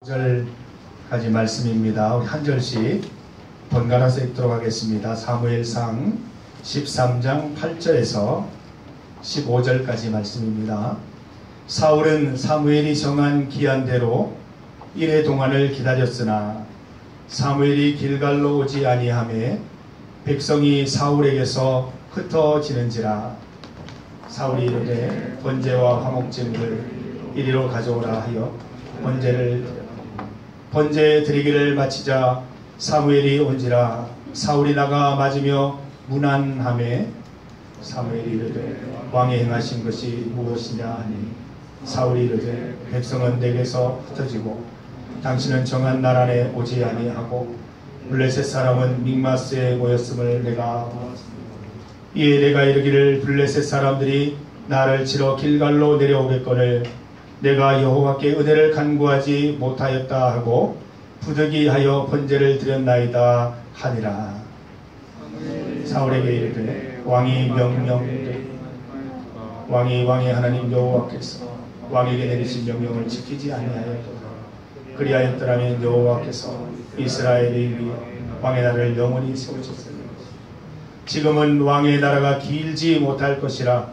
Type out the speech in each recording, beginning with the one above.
절까지 말씀입니다. 우리 한 절씩 번갈아서 읽도록 하겠습니다. 사무엘상 13장 8절에서 15절까지 말씀입니다. 사울은 사무엘이 정한 기한대로 이레 동안을 기다렸으나 사무엘이 길갈로 오지 아니하매 백성이 사울에게서 흩어지는지라. 사울이 이르되 번제와 화목제물을 이리로 가져오라 하여 번제 드리기를 마치자 사무엘이 온지라. 사울이 나가 맞으며 문안하매 사무엘이 이르되 왕이 행하신 것이 무엇이냐 하니 사울이 이르되 백성은 내게서 흩어지고 당신은 정한 날 안에 오지 아니하고 블레셋 사람은 믹마스에 모였음을 내가 보았습니다. 이에 내가 이르기를 블레셋 사람들이 나를 치러 길갈로 내려오겠거늘 내가 여호와께 은혜를 간구하지 못하였다 하고 부득이하여 번제를 드렸나이다 하니라. 사울에게 이르되 왕이 왕의 하나님 여호와께서 왕에게 내리신 명령을 지키지 아니하였도다. 그리하였더라면 여호와께서 이스라엘의 위에 왕의 나라를 영원히 세우셨으니 지금은 왕의 나라가 길지 못할 것이라.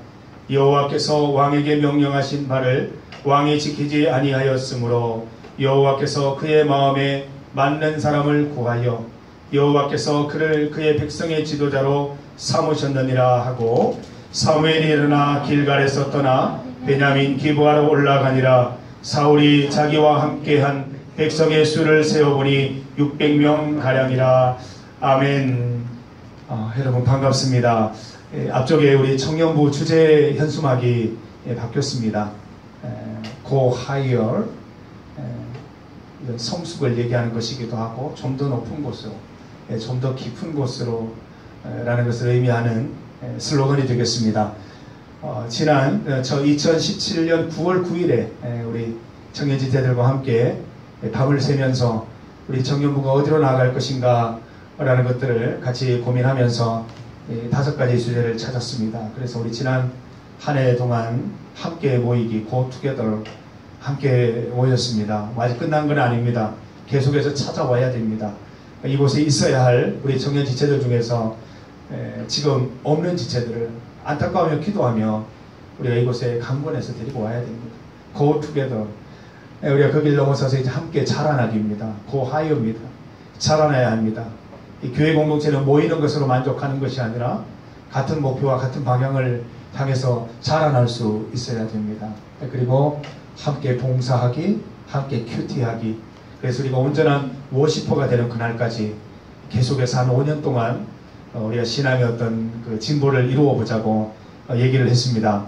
여호와께서 왕에게 명령하신 바를 왕이 지키지 아니하였으므로 여호와께서 그의 마음에 맞는 사람을 구하여 여호와께서 그를 그의 백성의 지도자로 삼으셨느니라 하고 사무엘이 일어나 길갈에서 떠나 베냐민 기브아로 올라가니라. 사울이 자기와 함께한 백성의 수를 세어보니 600명 가량이라. 아멘. 여러분 반갑습니다. 앞쪽에 우리 청년부 주제 현수막이 바뀌었습니다. Go higher, 성숙을 얘기하는 것이기도 하고 좀 더 높은 곳으로, 좀 더 깊은 곳으로 라는 것을 의미하는 슬로건이 되겠습니다. 지난 2017년 9월 9일에 우리 청년지체들과 함께 밤을 새면서 우리 청년부가 어디로 나아갈 것인가 라는 것들을 같이 고민하면서 5가지 주제를 찾았습니다. 그래서 우리 지난 한 해 동안 함께 모이기, Go Together 함께 모였습니다. 아직 끝난 건 아닙니다. 계속해서 찾아와야 됩니다. 이곳에 있어야 할 우리 청년 지체들 중에서 지금 없는 지체들을 안타까우며 기도하며 우리가 이곳에 강권해서 데리고 와야 됩니다. Go Together. 우리가 그 길 넘어서서 이제 함께 자라나기입니다. Go Higher입니다. 자라나야 합니다. 이 교회 공동체는 모이는 것으로 만족하는 것이 아니라 같은 목표와 같은 방향을 향해서 자라날 수 있어야 됩니다. 그리고 함께 봉사하기, 함께 큐티하기. 그래서 우리가 온전한 워시퍼가 되는 그날까지 계속해서 한 5년 동안 우리가 신앙의 어떤 그 진보를 이루어 보자고 얘기를 했습니다.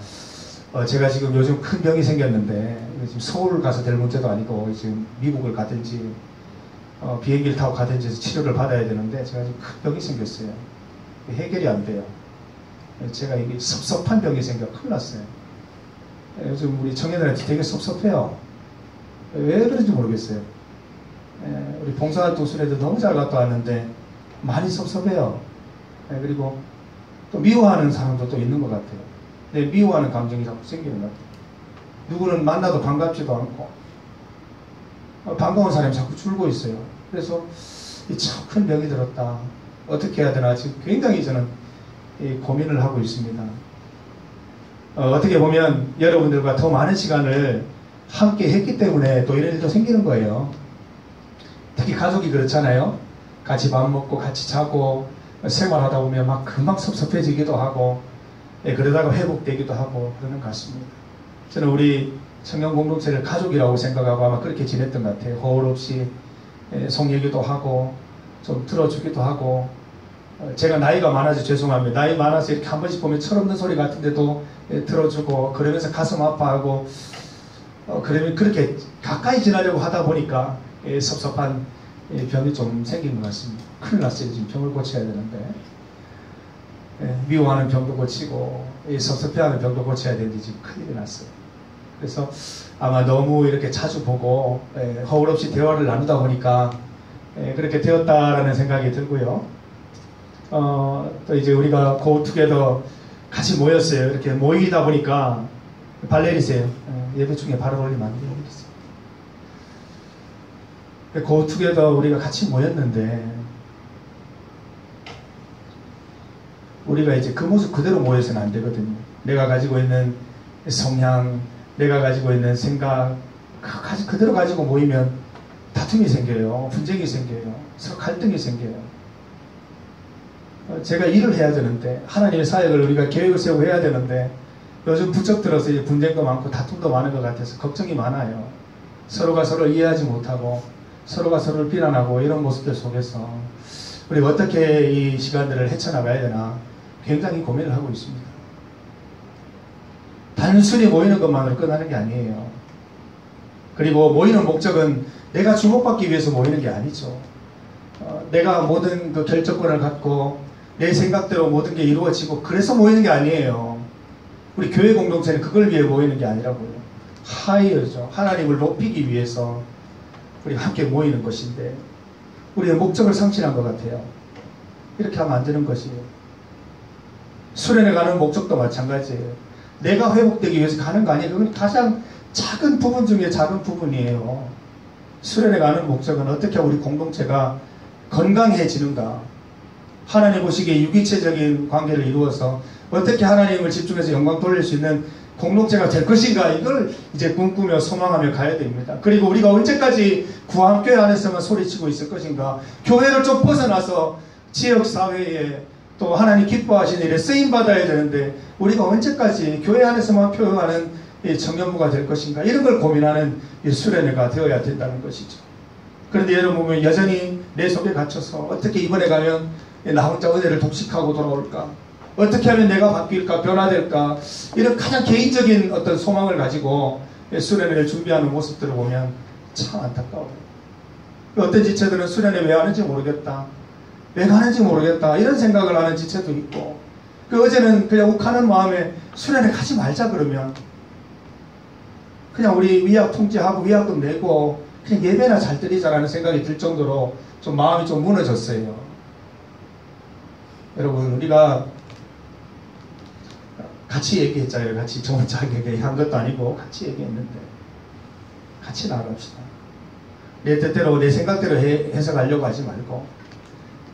제가 지금 요즘 큰 병이 생겼는데 지금 서울 가서 될 문제도 아니고 지금 미국을 가든지 비행기를 타고 가든지 해서 치료를 받아야 되는데 제가 지금 큰 병이 생겼어요. 해결이 안 돼요. 제가 이게 섭섭한 병이 생겨 큰일 났어요. 요즘 우리 청년들한테 되게 섭섭해요. 왜 그런지 모르겠어요. 우리 봉사활동 순회도 너무 잘 갔다 왔는데 많이 섭섭해요. 그리고 또 미워하는 사람도 또 있는 것 같아요. 근데 미워하는 감정이 자꾸 생기는 것 같아요. 누구는 만나도 반갑지도 않고 반가운 사람이 자꾸 줄고 있어요. 그래서 참 큰 병이 들었다. 어떻게 해야 되나 지금 굉장히 저는 고민을 하고 있습니다. 어떻게 보면 여러분들과 더 많은 시간을 함께 했기 때문에 또 이런 일도 생기는 거예요. 특히 가족이 그렇잖아요. 같이 밥 먹고 같이 자고 생활하다 보면 막 금방 섭섭해지기도 하고 그러다가 회복되기도 하고 그러는 것 같습니다. 저는 우리 청년 공동체를 가족이라고 생각하고 아마 그렇게 지냈던 것 같아요. 허울 없이 속 얘기도 하고 좀 들어주기도 하고 제가 나이가 많아서 죄송합니다. 나이 많아서 이렇게 한 번씩 보면 철없는 소리 같은데도 들어주고 그러면서 가슴 아파하고 그러면 그렇게 가까이 지나려고 하다 보니까 섭섭한 병이 좀 생긴 것 같습니다. 큰일 났어요. 지금 병을 고쳐야 되는데 미워하는 병도 고치고 섭섭해하는 병도 고쳐야 되는데 지금 큰일이 났어요. 그래서 아마 너무 이렇게 자주 보고 허울 없이 대화를 나누다 보니까 그렇게 되었다라는 생각이 들고요. 또 이제 우리가 Go Together 같이 모였어요. 이렇게 모이다 보니까 발레리세요. 예배 중에 발을 올리면 안 돼요. 고투게더 우리가 같이 모였는데 우리가 이제 그 모습 그대로 모여서는 안 되거든요. 내가 가지고 있는 성향, 내가 가지고 있는 생각 그대로 가지고 모이면 다툼이 생겨요. 분쟁이 생겨요. 서로 갈등이 생겨요. 제가 일을 해야 되는데 하나님의 사역을 우리가 계획을 세우고 해야 되는데 요즘 부쩍 들어서 이제 분쟁도 많고 다툼도 많은 것 같아서 걱정이 많아요. 서로가 서로를 이해하지 못하고 서로가 서로를 비난하고 이런 모습들 속에서 우리가 어떻게 이 시간들을 헤쳐나가야 되나 굉장히 고민을 하고 있습니다. 단순히 모이는 것만으로 끝나는 게 아니에요. 그리고 모이는 목적은 내가 주목받기 위해서 모이는 게 아니죠. 내가 모든 그 결정권을 갖고 내 생각대로 모든 게 이루어지고 그래서 모이는 게 아니에요. 우리 교회 공동체는 그걸 위해 모이는 게 아니라고요. 하이어죠. 하나님을 높이기 위해서 우리가 함께 모이는 것인데 우리의 목적을 상실한 것 같아요. 이렇게 하면 안 되는 것이에요. 수련회 가는 목적도 마찬가지예요. 내가 회복되기 위해서 가는 거 아니에요. 그건 가장 작은 부분 중에 작은 부분이에요. 수련회 가는 목적은 어떻게 우리 공동체가 건강해지는가, 하나님 보시기에 유기체적인 관계를 이루어서 어떻게 하나님을 집중해서 영광 돌릴 수 있는 공동체가 될 것인가, 이걸 이제 꿈꾸며 소망하며 가야 됩니다. 그리고 우리가 언제까지 구함교회 안에서만 소리치고 있을 것인가, 교회를 좀 벗어나서 지역사회에 또 하나님 기뻐하시는 일에 쓰임받아야 되는데 우리가 언제까지 교회 안에서만 표현하는 청년부가 될 것인가, 이런 걸 고민하는 수련회가 되어야 된다는 것이죠. 그런데 여러분 보면 여전히 내 속에 갇혀서 어떻게 이번에 가면 나 혼자 은혜를 독식하고 돌아올까, 어떻게 하면 내가 바뀔까, 변화될까, 이런 가장 개인적인 어떤 소망을 가지고 수련회를 준비하는 모습들을 보면 참 안타까워요. 어떤 지체들은 수련회 왜 하는지 모르겠다, 왜 가는지 모르겠다, 이런 생각을 하는 지체도 있고, 어제는 그냥 욱하는 마음에 수련회 가지 말자 그러면 그냥 우리 위약 통제하고 위약금 내고 그냥 예배나 잘 드리자라는 생각이 들 정도로 좀 마음이 좀 무너졌어요. 여러분, 우리가 같이 얘기했잖아요. 같이 저 혼자 얘기한 것도 아니고 같이 얘기했는데 같이 나갑시다. 내 뜻대로 내 생각대로 해석하려고 하지 말고,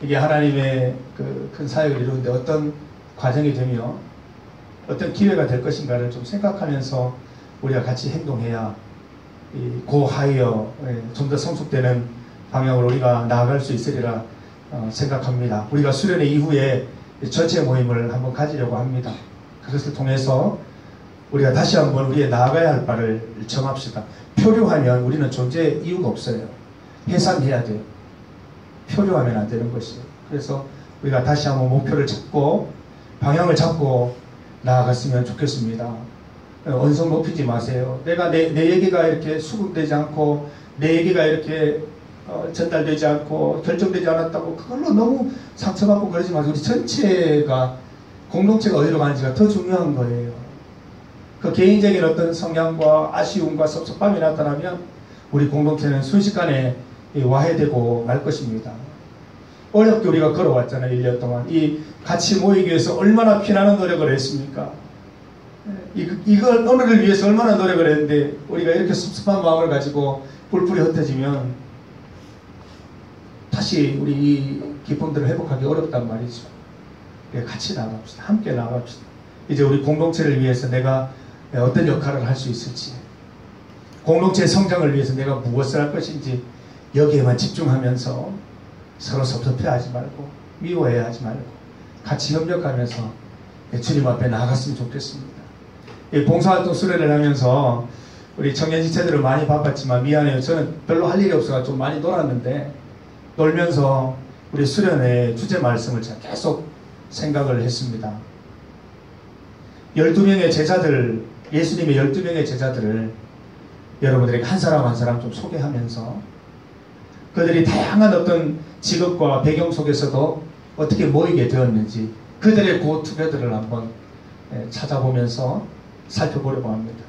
이게 하나님의 그 큰 사역을 이루는데 어떤 과정이 되며 어떤 기회가 될 것인가를 좀 생각하면서 우리가 같이 행동해야 고하이어 좀 더 성숙되는 방향으로 우리가 나아갈 수 있으리라 생각합니다. 우리가 수련회 이후에 전체 모임을 한번 가지려고 합니다. 그것을 통해서 우리가 다시 한번 우리의 나아가야 할 바를 정합시다. 표류하면 우리는 존재의 이유가 없어요. 해산해야 돼요. 표류하면 안 되는 것이에요. 그래서 우리가 다시 한번 목표를 잡고 방향을 잡고 나아갔으면 좋겠습니다. 언성 높이지 마세요. 내가 내 얘기가 이렇게 수긍되지 않고 내 얘기가 이렇게 전달되지 않고 결정되지 않았다고 그걸로 너무 상처받고 그러지 마세요. 우리 전체가 공동체가 어디로 가는지가 더 중요한 거예요. 그 개인적인 어떤 성향과 아쉬움과 섭섭함이 나타나면 우리 공동체는 순식간에 와해되고 말 것입니다. 어렵게 우리가 걸어왔잖아요. 1년 동안. 이 같이 모이기 위해서 얼마나 피나는 노력을 했습니까? 이걸 오늘을 위해서 얼마나 노력을 했는데 우리가 이렇게 섭섭한 마음을 가지고 뿔뿔이 흩어지면 다시 우리 이 기쁨들을 회복하기 어렵단 말이죠. 같이 나갑시다. 함께 나갑시다. 이제 우리 공동체를 위해서 내가 어떤 역할을 할 수 있을지, 공동체의 성장을 위해서 내가 무엇을 할 것인지 여기에만 집중하면서 서로 섭섭해하지 말고 미워해하지 말고 같이 협력하면서 주님 앞에 나아갔으면 좋겠습니다. 봉사활동 수련을 하면서 우리 청년지체들은 많이 바빴지만 미안해요. 저는 별로 할 일이 없어서 좀 많이 놀았는데, 놀면서 우리 수련회 주제 말씀을 제가 계속 생각을 했습니다. 12명의 제자들, 예수님의 12명의 제자들을 여러분들에게 한 사람 한 사람 좀 소개하면서 그들이 다양한 어떤 직업과 배경 속에서도 어떻게 모이게 되었는지 그들의 고투게더를 한번 찾아보면서 살펴보려고 합니다.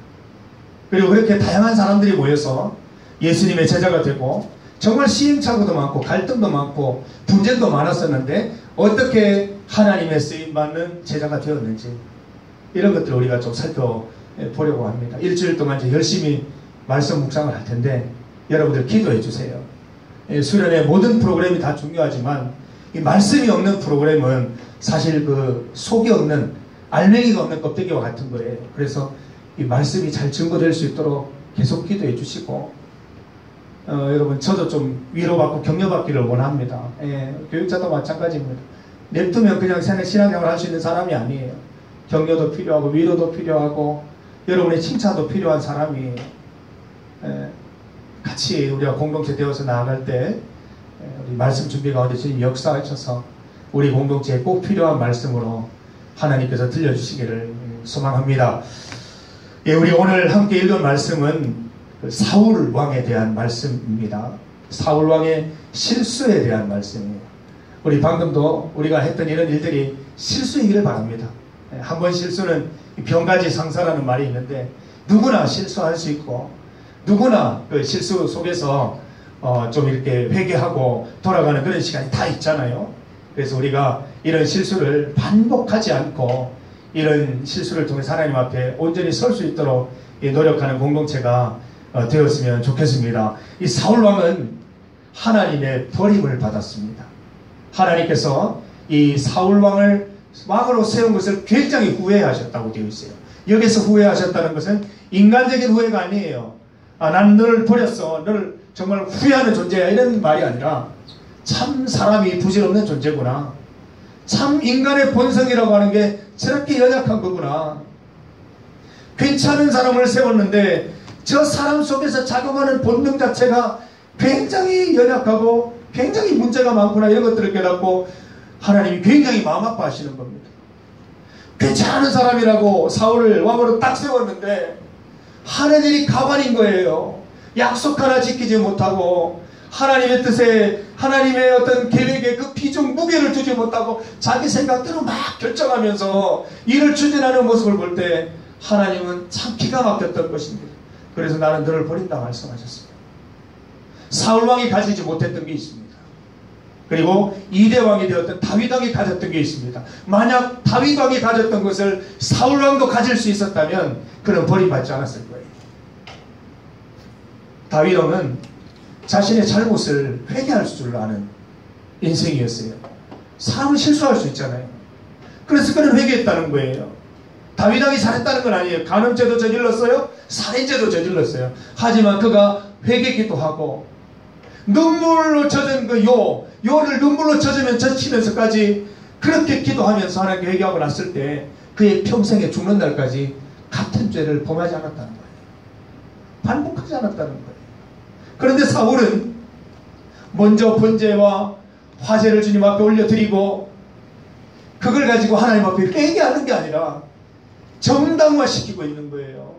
그리고 그렇게 다양한 사람들이 모여서 예수님의 제자가 되고 정말 시행착오도 많고 갈등도 많고 분쟁도 많았었는데 어떻게 하나님의 쓰임받는 제자가 되었는지 이런 것들을 우리가 좀 살펴보려고 합니다. 일주일 동안 이제 열심히 말씀 묵상을 할 텐데 여러분들 기도해 주세요. 수련의 모든 프로그램이 다 중요하지만 이 말씀이 없는 프로그램은 사실 그 속이 없는 알맹이가 없는 껍데기와 같은 거예요. 그래서 이 말씀이 잘 증거될 수 있도록 계속 기도해 주시고 여러분 저도 좀 위로받고 격려받기를 원합니다. 교육자도 마찬가지입니다. 냅두면 그냥 신앙생활 할 수 있는 사람이 아니에요. 격려도 필요하고 위로도 필요하고 여러분의 칭찬도 필요한 사람이 같이 우리가 공동체 되어서 나아갈 때 우리 말씀 준비 가운데 주님 역사하셔서 우리 공동체에 꼭 필요한 말씀으로 하나님께서 들려주시기를 소망합니다. 우리 오늘 함께 읽은 말씀은 사울 왕에 대한 말씀입니다. 사울 왕의 실수에 대한 말씀이에요. 우리 방금도 우리가 했던 이런 일들이 실수이기를 바랍니다. 한 번 실수는 병가지 상사라는 말이 있는데 누구나 실수할 수 있고 누구나 그 실수 속에서 좀 이렇게 회개하고 돌아가는 그런 시간이 다 있잖아요. 그래서 우리가 이런 실수를 반복하지 않고 이런 실수를 통해 하나님 앞에 온전히 설 수 있도록 노력하는 공동체가 되었으면 좋겠습니다. 이 사울왕은 하나님의 버림을 받았습니다. 하나님께서 이 사울왕을 왕으로 세운 것을 굉장히 후회하셨다고 되어 있어요. 여기서 후회하셨다는 것은 인간적인 후회가 아니에요. 난 너를 버렸어. 너를 정말 후회하는 존재야. 이런 말이 아니라 참 사람이 부질없는 존재구나. 참 인간의 본성이라고 하는 게 저렇게 연약한 거구나. 괜찮은 사람을 세웠는데 저 사람 속에서 작용하는 본능 자체가 굉장히 연약하고 굉장히 문제가 많구나. 이런 것들을 깨닫고 하나님이 굉장히 마음 아파하시는 겁니다. 괜찮은 사람이라고 사울을 왕으로 딱 세웠는데 하는 일이 가관인 거예요. 약속 하나 지키지 못하고 하나님의 뜻에 하나님의 어떤 계획에 그 비중 무게를 두지 못하고 자기 생각대로 막 결정하면서 일을 추진하는 모습을 볼 때 하나님은 참 기가 막혔던 것입니다. 그래서 나는 너를 버린다 말씀하셨습니다. 사울왕이 가지지 못했던 게 있습니다. 그리고 2대 왕이 되었던 다윗왕이 가졌던 게 있습니다. 만약 다윗왕이 가졌던 것을 사울왕도 가질 수 있었다면 그는 버림받지 않았을 거예요. 다윗왕은 자신의 잘못을 회개할 줄 아는 인생이었어요. 사람은 실수할 수 있잖아요. 그래서 그는 회개했다는 거예요. 다윗왕이 잘했다는 건 아니에요. 간음죄도 저질렀어요. 살인죄도 저질렀어요. 하지만 그가 회개기도 하고 눈물로 젖은 그 요를 눈물로 젖으면 젖히면서까지 그렇게 기도하면서 하나님께 회개하고 났을 때 그의 평생에 죽는 날까지 같은 죄를 범하지 않았다는 거예요. 반복하지 않았다는 거예요. 그런데 사울은 먼저 번제와 화제를 주님 앞에 올려드리고 그걸 가지고 하나님 앞에 회개하는 게 아니라 정당화시키고 있는 거예요.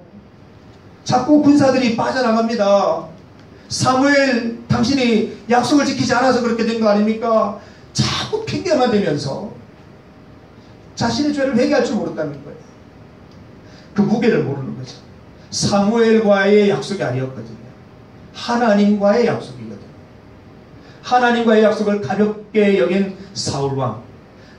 자꾸 군사들이 빠져나갑니다. 사무엘 당신이 약속을 지키지 않아서 그렇게 된 거 아닙니까? 자꾸 핑계만 대면서 자신의 죄를 회개할 줄 모른다는 거예요. 그 무게를 모르는 거죠. 사무엘과의 약속이 아니었거든요. 하나님과의 약속이거든요. 하나님과의 약속을 가볍게 여긴 사울왕.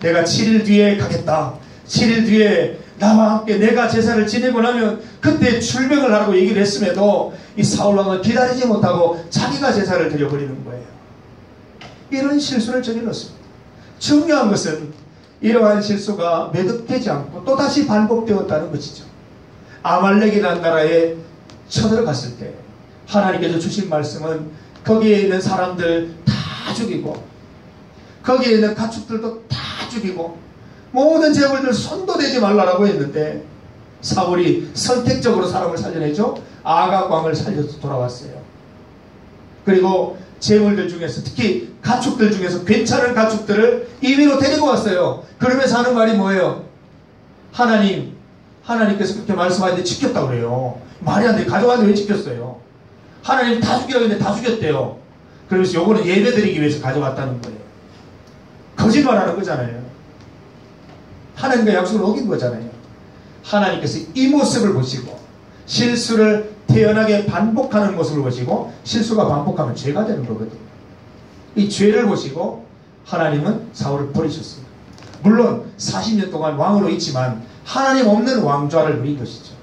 내가 7일 뒤에 가겠다. 7일 뒤에 나와 함께 내가 제사를 지내고 나면 그때 출병을 하라고 얘기를 했음에도 이 사울왕은 기다리지 못하고 자기가 제사를 드려버리는 거예요. 이런 실수를 저질렀습니다. 중요한 것은 이러한 실수가 매듭되지 않고 또다시 반복되었다는 것이죠. 아말렉이라는 나라에 쳐들어갔을 때 하나님께서 주신 말씀은 거기에 있는 사람들 다 죽이고 거기에 있는 가축들도 다 죽이고 모든 재물들 손도 대지 말라라고 했는데 사울이 선택적으로 사람을 살려내죠. 아각 왕을 살려서 돌아왔어요. 그리고 재물들 중에서 특히 가축들 중에서 괜찮은 가축들을 임의로 데리고 왔어요. 그러면서 하는 말이 뭐예요? 하나님께서 그렇게 말씀하는데 지켰다고 그래요. 말이 안 돼. 가져왔는데 왜 지켰어요? 하나님 다 죽이라고 했는데 다 죽였대요. 그러면서 요거는 예배 드리기 위해서 가져왔다는 거예요. 거짓말하는 거잖아요. 하나님과 약속을 어긴 거잖아요. 하나님께서 이 모습을 보시고 실수를 태연하게 반복하는 모습을 보시고 실수가 반복하면 죄가 되는 거거든요. 이 죄를 보시고 하나님은 사울을 버리셨습니다. 물론 40년 동안 왕으로 있지만 하나님 없는 왕좌를 누린 것이죠.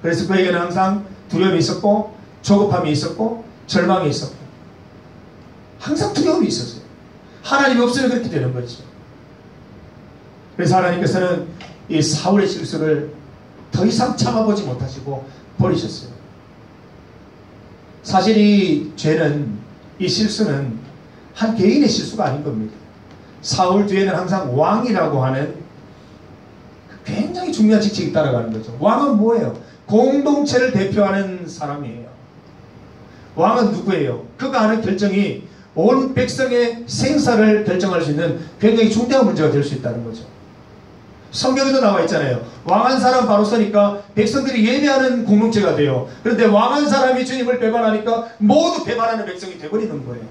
그래서 그에게는 항상 두려움이 있었고 조급함이 있었고 절망이 있었고 항상 두려움이 있었어요. 하나님이 없으면 그렇게 되는 거죠. 그래서 하나님께서는 이 사울의 실수를 더 이상 참아보지 못하시고 버리셨어요. 사실 이 죄는, 이 실수는 한 개인의 실수가 아닌 겁니다. 사울 뒤에는 항상 왕이라고 하는 굉장히 중요한 직책이 따라가는 거죠. 왕은 뭐예요? 공동체를 대표하는 사람이에요. 왕은 누구예요? 그가 하는 결정이 온 백성의 생사를 결정할 수 있는 굉장히 중대한 문제가 될 수 있다는 거죠. 성경에도 나와 있잖아요. 왕한 사람 바로 서니까 백성들이 예배하는 공동체가 돼요. 그런데 왕한 사람이 주님을 배반하니까 모두 배반하는 백성이 되어버리는 거예요.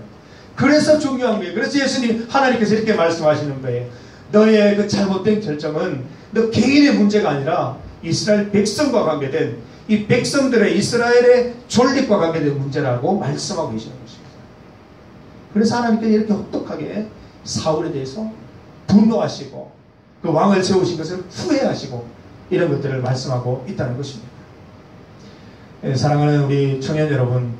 그래서 중요한 거예요. 그래서 예수님, 하나님께서 이렇게 말씀하시는 거예요. 너의 그 잘못된 결정은 너 개인의 문제가 아니라 이스라엘 백성과 관계된, 이 백성들의, 이스라엘의 존립과 관계된 문제라고 말씀하고 계시는 것입니다. 그래서 하나님께서 이렇게 혹독하게 사울에 대해서 분노하시고 그 왕을 세우신 것을 후회하시고 이런 것들을 말씀하고 있다는 것입니다. 사랑하는 우리 청년 여러분,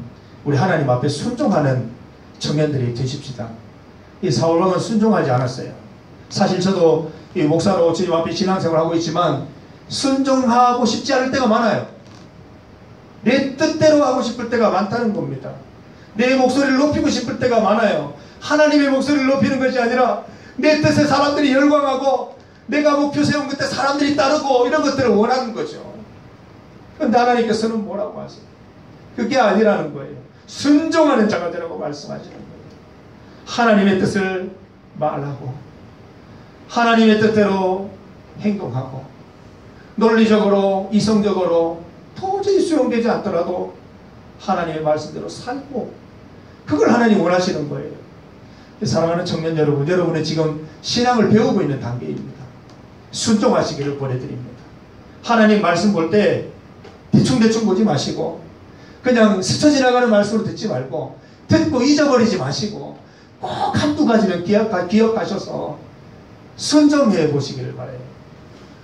우리 하나님 앞에 순종하는 청년들이 되십시다. 이 사울왕은 순종하지 않았어요. 사실 저도 이 목사로 주님 앞에 신앙생활을 하고 있지만 순종하고 싶지 않을 때가 많아요. 내 뜻대로 하고 싶을 때가 많다는 겁니다. 내 목소리를 높이고 싶을 때가 많아요. 하나님의 목소리를 높이는 것이 아니라 내 뜻에 사람들이 열광하고 내가 목표 세운 것때 사람들이 따르고 이런 것들을 원하는 거죠. 그런데 하나님께서는 뭐라고 하세요? 그게 아니라는 거예요. 순종하는 자가 되라고 말씀하시는 거예요. 하나님의 뜻을 말하고 하나님의 뜻대로 행동하고 논리적으로 이성적으로 도저히 수용되지 않더라도 하나님의 말씀대로 살고, 그걸 하나님 원하시는 거예요. 사랑하는 청년 여러분, 여러분은 지금 신앙을 배우고 있는 단계입니다. 순종하시기를 보내드립니다. 하나님 말씀 볼 때 대충대충 보지 마시고 그냥 스쳐 지나가는 말씀으로 듣지 말고 듣고 잊어버리지 마시고 꼭 한두 가지는 기억하셔서 순종해 보시기를 바라요.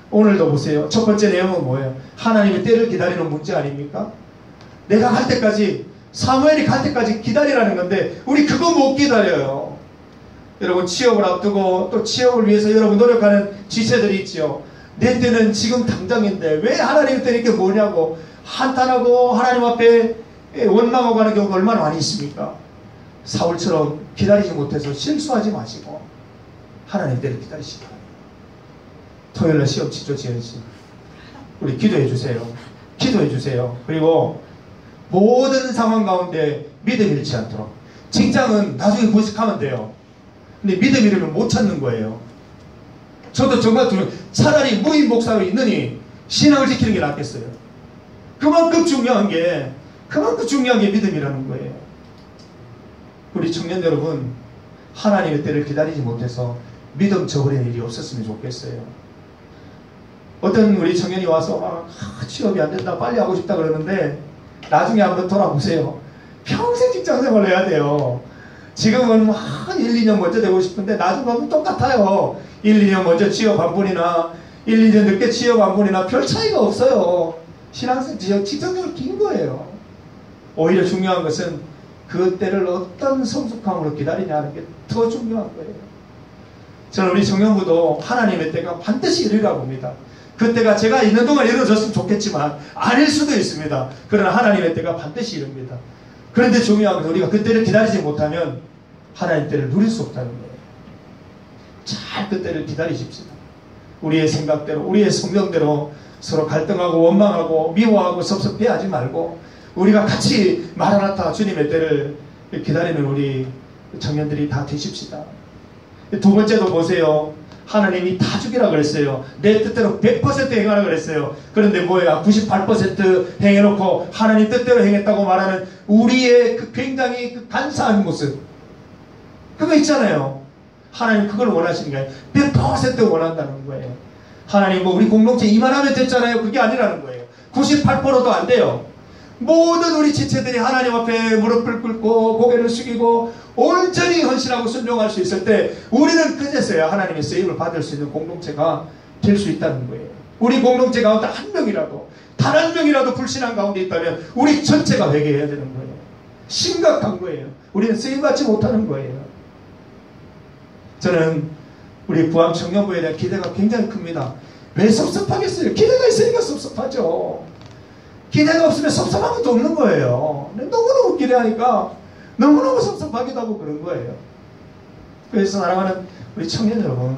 오늘도 보세요. 첫 번째 내용은 뭐예요? 하나님의 때를 기다리는 문제 아닙니까? 내가 갈 때까지, 사무엘이 갈 때까지 기다리라는 건데 우리 그거 못 기다려요. 여러분, 취업을 앞두고 또 취업을 위해서 여러분 노력하는 지체들이 있지요. 내 때는 지금 당장인데 왜 하나님 때는 이게 뭐냐고 한탄하고 하나님 앞에 원망하고 가는 경우가 얼마나 많이 있습니까? 사울처럼 기다리지 못해서 실수하지 마시고 하나님 때를 기다리시기 바랍니다. 토요일날 시험 치죠, 지연씨. 우리 기도해 주세요. 기도해 주세요. 그리고 모든 상황 가운데 믿음 잃지 않도록. 직장은 나중에 부식하면 돼요. 근데 믿음 잃으면 못 찾는 거예요. 저도 정말 차라리 무인 목사로 있느니 신앙을 지키는 게 낫겠어요. 그만큼 중요한 게 믿음이라는 거예요. 우리 청년 여러분, 하나님의 때를 기다리지 못해서 믿음 저버리는 일이 없었으면 좋겠어요. 어떤 우리 청년이 와서 막 취업이 안 된다, 빨리 하고 싶다 그러는데 나중에 한번 돌아보세요. 평생 직장생활을 해야 돼요. 지금은 막 1, 2년 먼저 되고 싶은데 나중에 가면 똑같아요. 1, 2년 먼저 취업 한 분이나 1, 2년 늦게 취업 한 분이나 별 차이가 없어요. 신앙생 직장생활 긴 거예요. 오히려 중요한 것은 그 때를 어떤 성숙함으로 기다리냐는 게 더 중요한 거예요. 저는 우리 청년부도 하나님의 때가 반드시 이르리라 봅니다. 그때가 제가 있는 동안 이루어졌으면 좋겠지만 아닐 수도 있습니다. 그러나 하나님의 때가 반드시 이릅니다. 그런데 중요한 것은 우리가 그때를 기다리지 못하면 하나님 때를 누릴 수 없다는 거예요. 잘 그때를 기다리십시다. 우리의 생각대로, 우리의 성경대로 서로 갈등하고 원망하고 미워하고 섭섭해하지 말고 우리가 같이 마라나타 주님의 때를 기다리는 우리 청년들이 다 되십시다. 두 번째도 보세요. 하나님이 다 죽이라 그랬어요. 내 뜻대로 100% 행하라 그랬어요. 그런데 뭐야? 98% 행해놓고 하나님 뜻대로 행했다고 말하는 우리의 그 굉장히 그 간사한 모습, 그거 있잖아요. 하나님 그걸 원하시는 게 아니에요. 100% 원한다는 거예요. 하나님 뭐 우리 공동체 이만하면 됐잖아요. 그게 아니라는 거예요. 98%도 안 돼요. 모든 우리 지체들이 하나님 앞에 무릎을 꿇고 고개를 숙이고 온전히 헌신하고 순종할 수 있을 때 우리는 그제서야 하나님의 쓰임을 받을 수 있는 공동체가 될 수 있다는 거예요. 우리 공동체 가운데 한 명이라도, 단 한 명이라도 불신한 가운데 있다면 우리 전체가 회개해야 되는 거예요. 심각한 거예요. 우리는 쓰임받지 못하는 거예요. 저는 우리 구암 청년부에 대한 기대가 굉장히 큽니다. 왜 섭섭하겠어요? 기대가 있으니까 섭섭하죠. 기대가 없으면 섭섭한 것도 없는 거예요. 너무너무 기대하니까 너무너무 섭섭하기도 하고 그런 거예요. 그래서 사랑하는 우리 청년 여러분,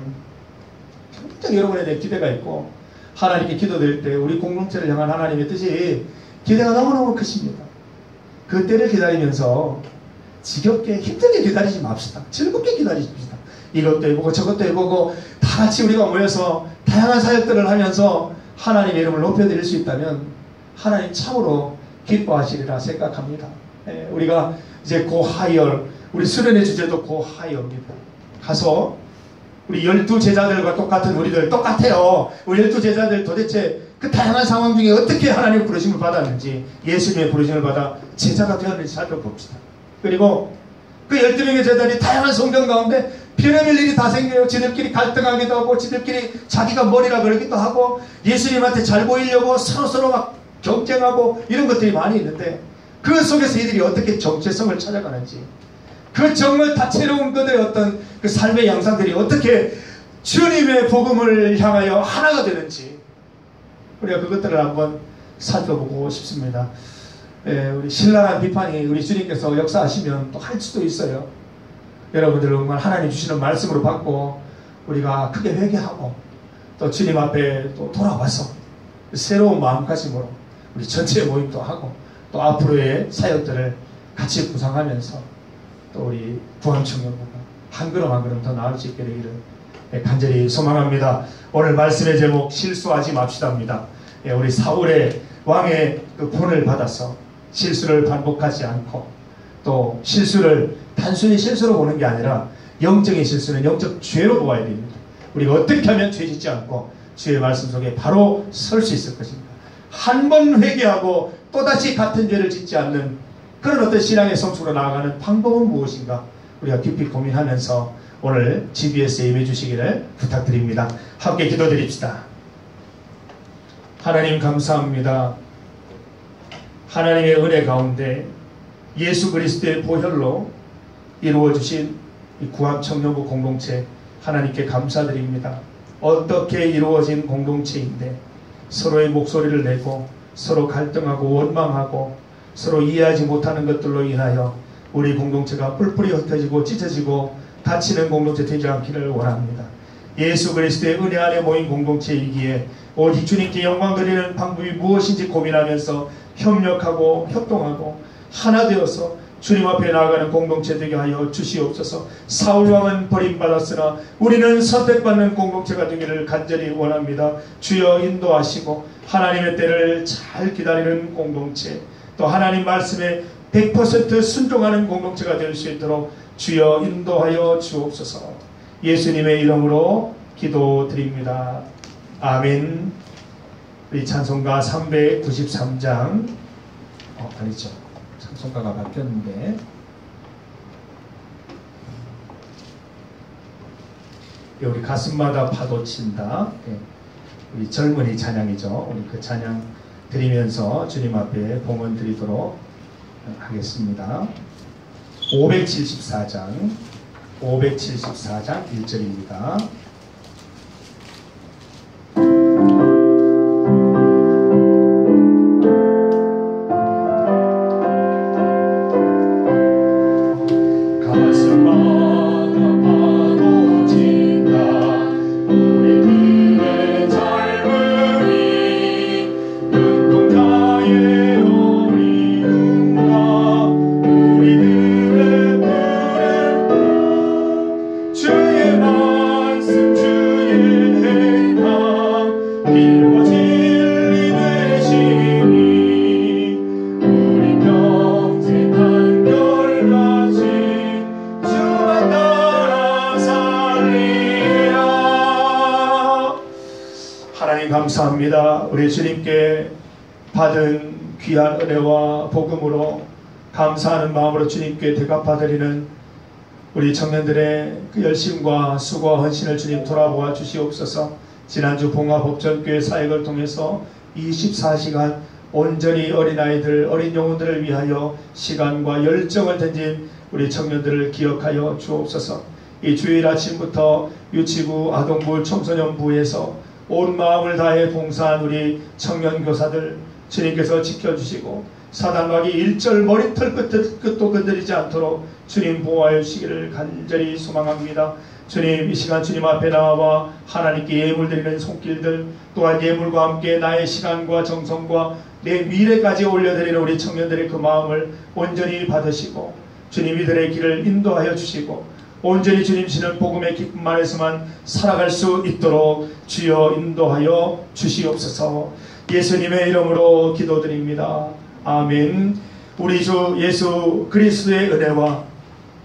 굉장히 여러분에 대한 기대가 있고 하나님께 기도드릴 때 우리 공동체를 향한 하나님의 뜻이 기대가 너무너무 크십니다. 그 때를 기다리면서 지겹게 힘들게 기다리지 맙시다. 즐겁게 기다리십시다. 이것도 해보고 저것도 해보고 다 같이 우리가 모여서 다양한 사역들을 하면서 하나님의 이름을 높여드릴 수 있다면 하나님 참으로 기뻐하시리라 생각합니다. 우리가 이제 고하열, 우리 수련의 주제도 고하열입니다. 가서 우리 12제자들과 똑같은 우리들 똑같아요. 우리 12제자들 도대체 그 다양한 상황 중에 어떻게 하나님의 부르심을 받았는지, 예수님의 부르심을 받아 제자가 되었는지 살펴봅시다. 그리고 그 12명의 제자들이 다양한 성경 가운데 별의별 일이 다 생겨요. 지들끼리 갈등하기도 하고 지들끼리 자기가 머리라 그러기도 하고 예수님한테 잘 보이려고 서로서로 막 경쟁하고 이런 것들이 많이 있는데 그 속에서 이들이 어떻게 정체성을 찾아가는지, 그 정말 다채로운 그들의 어떤 그 삶의 양상들이 어떻게 주님의 복음을 향하여 하나가 되는지 우리가 그것들을 한번 살펴보고 싶습니다. 우리 신랄한 비판이 우리 주님께서 역사하시면 또 할 수도 있어요. 여러분들 정말 하나님 주시는 말씀으로 받고 우리가 크게 회개하고 또 주님 앞에 또 돌아와서 새로운 마음가짐으로 우리 전체 모임도 하고 또 앞으로의 사역들을 같이 구상하면서 또 우리 구암청년부가 한 걸음 한 걸음 더 나을 수 있게 되기를 간절히 소망합니다. 오늘 말씀의 제목 실수하지 맙시다입니다. 우리 사울의 왕의 그 본을 받아서 실수를 반복하지 않고 또 실수를 단순히 실수로 보는 게 아니라 영적인 실수는 영적 죄로 보아야 됩니다. 우리가 어떻게 하면 죄 짓지 않고 주의 말씀 속에 바로 설 수 있을 것입니다. 한 번 회개하고 또다시 같은 죄를 짓지 않는 그런 어떤 신앙의 성숙으로 나아가는 방법은 무엇인가 우리가 깊이 고민하면서 오늘 GBS에 임해 주시기를 부탁드립니다. 함께 기도드립시다. 하나님 감사합니다. 하나님의 은혜 가운데 예수 그리스도의 보혈로 이루어주신 이 구암청년부 공동체 하나님께 감사드립니다. 어떻게 이루어진 공동체인데 서로의 목소리를 내고 서로 갈등하고 원망하고 서로 이해하지 못하는 것들로 인하여 우리 공동체가 뿔뿔이 흩어지고 찢어지고 다치는 공동체 되지 않기를 원합니다. 예수 그리스도의 은혜 안에 모인 공동체이기에 오직 주님께 영광 드리는 방법이 무엇인지 고민하면서 협력하고 협동하고 하나 되어서 주님 앞에 나아가는 공동체 되게 하여 주시옵소서. 사울왕은 버림받았으나 우리는 선택받는 공동체가 되기를 간절히 원합니다. 주여 인도하시고 하나님의 때를 잘 기다리는 공동체, 또 하나님 말씀에 100% 순종하는 공동체가 될 수 있도록 주여 인도하여 주옵소서. 예수님의 이름으로 기도드립니다. 아멘. 우리 찬송가 393장 아니죠. 찬송가가 바뀌었는데 우리 가슴마다 파도 친다. 우리 젊은이 찬양이죠. 우리 그 찬양 드리면서 주님 앞에 봉헌 드리도록 하겠습니다. 574장 1절입니다. 감사합니다. 우리 주님께 받은 귀한 은혜와 복음으로 감사하는 마음으로 주님께 대갚아드리는 우리 청년들의 그 열심과 수고와 헌신을 주님 돌아보아 주시옵소서. 지난주 봉화법전교회 사역을 통해서 24시간 온전히 어린아이들, 어린 영혼들을 위하여 시간과 열정을 던진 우리 청년들을 기억하여 주옵소서. 이 주일 아침부터 유치부, 아동부, 청소년부에서 온 마음을 다해 봉사한 우리 청년교사들 주님께서 지켜주시고 사단마귀 일절 머리털 끝도 건드리지 않도록 주님 보호하여 주시기를 간절히 소망합니다. 주님, 이 시간 주님 앞에 나와 하나님께 예물드리는 손길들, 또한 예물과 함께 나의 시간과 정성과 내 미래까지 올려드리는 우리 청년들의 그 마음을 온전히 받으시고 주님 이들의 길을 인도하여 주시고 온전히 주님 주시는 복음의 기쁨 안에서만 살아갈 수 있도록 주여 인도하여 주시옵소서. 예수님의 이름으로 기도드립니다. 아멘. 우리 주 예수 그리스도의 은혜와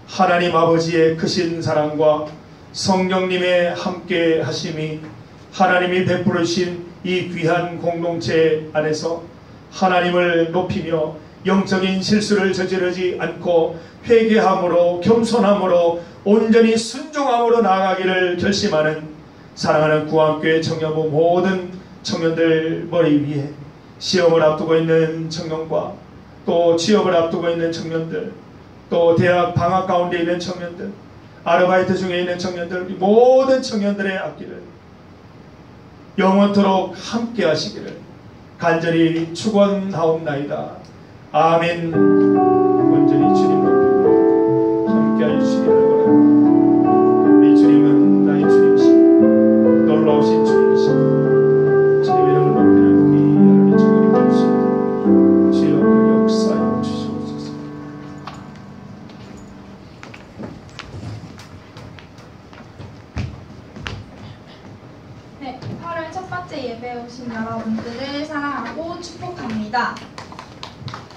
하나님 아버지의 크신 사랑과 성령님의 함께 하심이 하나님이 베풀어 주신 이 귀한 공동체 안에서 하나님을 높이며 영적인 실수를 저지르지 않고 회개함으로 겸손함으로 온전히 순종함으로 나아가기를 결심하는 사랑하는 구암교회 청년부 모든 청년들 머리 위에 시험을 앞두고 있는 청년과 또 취업을 앞두고 있는 청년들, 또 대학 방학 가운데 있는 청년들, 아르바이트 중에 있는 청년들, 모든 청년들의 앞길을 영원토록 함께 하시기를 간절히 축원하옵나이다. 아멘. 온전히 주님 높이고 함께 하여 주시기를 원합니다. 우리 주님은 나의 주님이시고 놀라우신 주님이시고 주님 이름을 높이는 우리 하나님 주님이 되시옵소서. 주여 그 역사여 주시옵소서. 네, 8월 첫 번째 예배에 오신 여러분들을 사랑하고 축복합니다.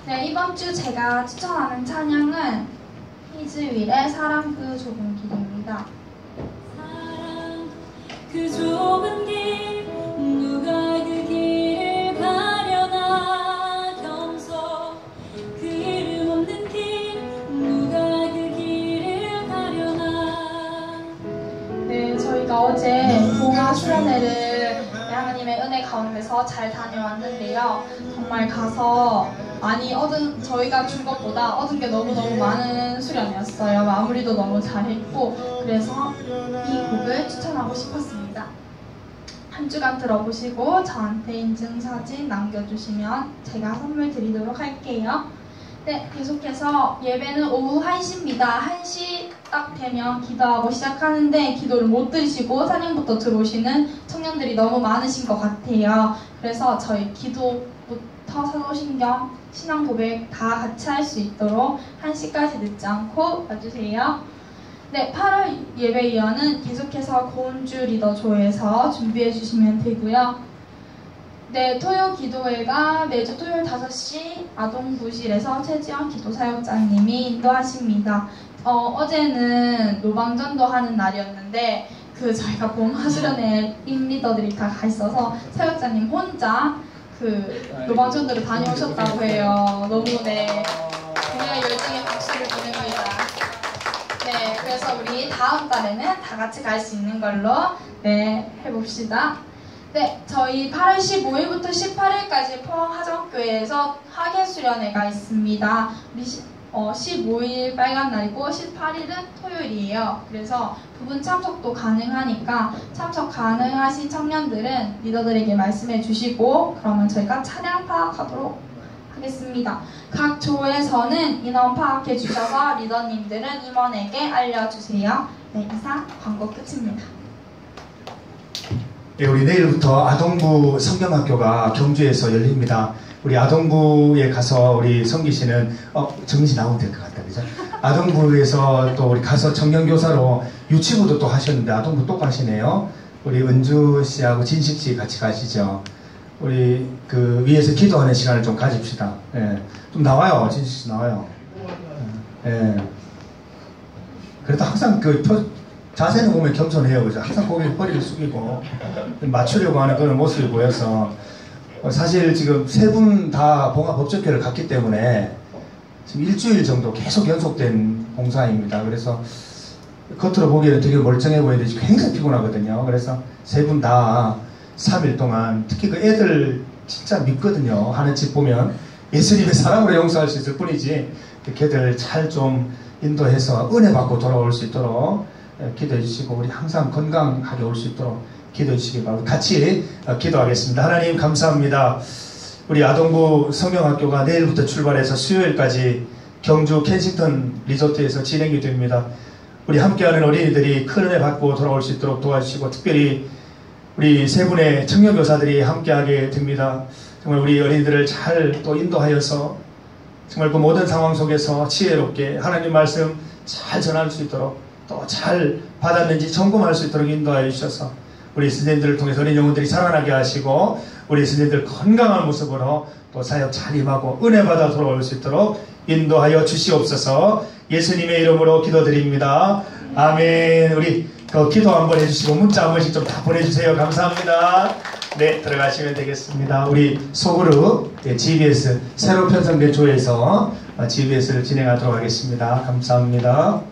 네, 이번 주 제가 추천하는 찬양은 히즈윌의 사랑 그 좁은 길입니다. 사랑 그 좁은 길 누가 그 길을 가려나 겸손 그 이름 없는 길 누가 그 길을 가려나. 네, 저희가 어제 봉화 수련회를 하나님의 은혜 가운데서 잘 다녀왔는데요. 정말 가서 많이 저희가 준 것보다 얻은 게 너무너무 많은 수련회였어요. 마무리도 너무 잘했고, 그래서 이 곡을 추천하고 싶었습니다. 한 주간 들어보시고 저한테 인증사진 남겨주시면 제가 선물 드리도록 할게요. 네, 계속해서 예배는 오후 1시입니다. 1시 딱 되면 기도하고 시작하는데 기도를 못 드시고 찬양부터 들어오시는 청년들이 너무 많으신 것 같아요. 그래서 저희 기도부터 사도신경, 신앙 고백 다 같이 할 수 있도록 1시까지 늦지 않고 와주세요. 네, 8월 예배위원은 계속해서 고은주 리더조에서 준비해 주시면 되고요. 네, 토요 기도회가 매주 토요일 5시 아동부실에서 최지영 기도사역자님이 인도하십니다. 어제는 노방전도 하는 날이었는데 저희가 봉화 수련회 임리더들이 다 가 있어서 사역자님 혼자 노방전도를 다녀오셨다고 해요. 너무 굉장히 열정의 박수를 보냅니다. 네, 그래서 우리 다음 달에는 다 같이 갈 수 있는 걸로 해봅시다. 네, 저희 8월 15일부터 18일까지 포항하정교회에서 학예수련회가 있습니다. 우리 15일 빨간 날이고 18일은 토요일이에요. 그래서 부분 참석도 가능하니까 참석 가능하신 청년들은 리더들에게 말씀해 주시고 그러면 저희가 차량 파악하도록 하겠습니다. 각 조에서는 인원 파악해 주셔서 리더님들은 임원에게 알려주세요. 네, 이상 광고 끝입니다. 네, 우리 내일부터 아동부 성경학교가 경주에서 열립니다. 우리 아동부에 가서 우리 성기 씨는 정시 나오면 될 것 같다, 그죠? 아동부에서 또 우리 가서 청년교사로 유치부도 또 하셨는데 아동부 또 가시네요. 우리 은주 씨하고 진식 씨 같이 가시죠. 우리 위에서 기도하는 시간을 좀 가집시다. 예. 좀 나와요, 진식 씨 나와요. 예. 그래도 항상 자세는 보면 겸손해요, 그죠? 항상 허리를 숙이고 맞추려고 하는 그런 모습이 보여서 사실 지금 세 분 다 봉화법적회를 갔기 때문에 지금 일주일 정도 계속 연속된 봉사입니다. 그래서 겉으로 보기에는 되게 멀쩡해 보이는데 굉장히 피곤하거든요. 그래서 세 분 다 3일 동안 특히 애들 진짜 믿거든요. 하는 짓 보면 예수님의 사랑으로 용서할 수 있을 뿐이지 걔들 잘 좀 인도해서 은혜 받고 돌아올 수 있도록 기도해 주시고 우리 항상 건강하게 올 수 있도록 기도해 주시기 바랍니다. 같이 기도하겠습니다. 하나님 감사합니다. 우리 아동부 성경학교가 내일부터 출발해서 수요일까지 경주 켄싱턴 리조트에서 진행이 됩니다. 우리 함께하는 어린이들이 큰 은혜 받고 돌아올 수 있도록 도와주시고 특별히 우리 세 분의 청년교사들이 함께하게 됩니다. 정말 우리 어린이들을 잘 또 인도하여서 정말 그 모든 상황 속에서 지혜롭게 하나님 말씀 잘 전할 수 있도록 또 잘 받았는지 점검할 수 있도록 인도하여 주셔서 우리 선생님들을 통해서 어린 영혼들이 살아나게 하시고 우리 선생님들 건강한 모습으로 또 사역 잘 임하고 은혜 받아 돌아올 수 있도록 인도하여 주시옵소서. 예수님의 이름으로 기도드립니다. 아멘. 우리 그 기도 한번 해주시고 문자 한 번씩 좀 다 보내주세요. 감사합니다. 네, 들어가시면 되겠습니다. 우리 소그룹 GBS 새로 편성된 조에서 GBS를 진행하도록 하겠습니다. 감사합니다.